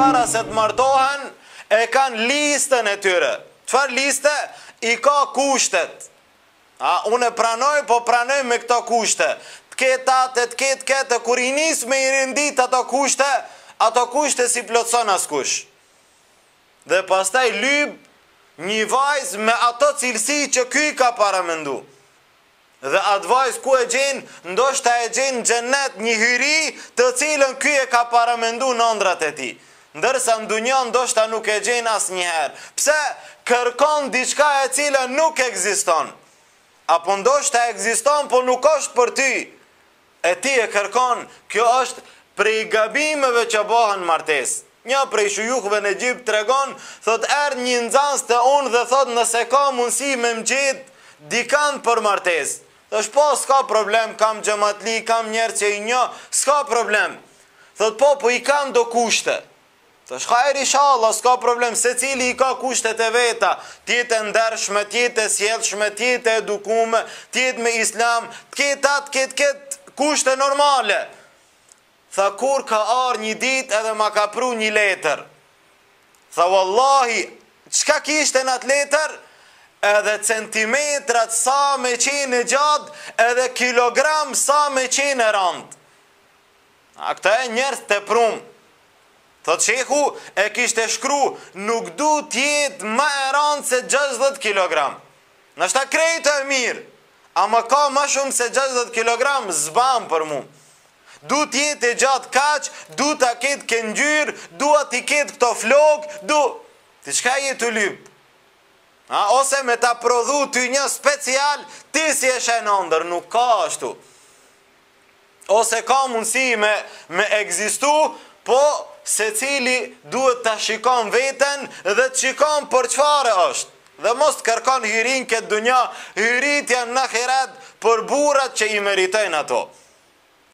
para se të martohen, e kanë listën e tyre. Çfarë liste? I ka kushtet. Unë e pranoj, po pranoj me këto kushte. Të ketë atë, të ketë këtë, kur i nis me i rindit ato kushte si plotson askush. Dhe pastaj lyb një vajzë me ato cilësi që ky ka paramendu. Dhe atë vajzë ku e gjenë, ndoshta e gjenë në xhenet një hyri të cilën ky e ka paramendu në ëndrat e tij. Ndërsa në dunjë ndoshta nuk e gjenë asnjëherë. Pse? Kërkon diçka e cila nuk ekziston. Apo ndoshta ekziston, po nuk është për ty. E ti e kërkon, kjo është prej gabimeve që bëhen martesë. Një prej shujukëve në Egjipt tregon, thot erdhi një nxënës te unë dhe thot nëse ka mundësi me më gjet dikant për martesë. Thash po, s'ka problem, kam xhamatli, kam njerëz që i njoh, s'ka problem. Thot po i kam do kushte. Thash hajr inshallah, s'ka problem, secili i ka kushtet e veta, tjetë e ndershme, tjetë e sjellshme, tjetë e edukume, tjetë me islam, ketë kushte normale. Tha kur ka arë një dit edhe ma ka pru një letër. Tha wallahi, qka kishte në atë letër? Edhe centimetrat sa me qenë gjatë, edhe kilogram sa me qenë rand. Këta e njerëz të prum. Thot shehu e kishte shkru, nuk du tjetë ma e rand se 60 kilogram. Nështë ta krejtë e mirë, ama ka ma shumë se 60 kilogram zban për mu. Du tjetë e gjatë kaq, du ta ketë këngjyr, du ati ketë këto flok, ti qka jetë të lyp? Ose me ta prodhu ty një special, ti si e shenë ndër, nuk ka ashtu. Ose ka mundësi me egzistu, po se cili duhet të shikon veten dhe të shikon për çfarë është. Dhe mos të kërkon hyrin këtë dunja, hyrit janë në ahiret për burrat që i meritojnë ato.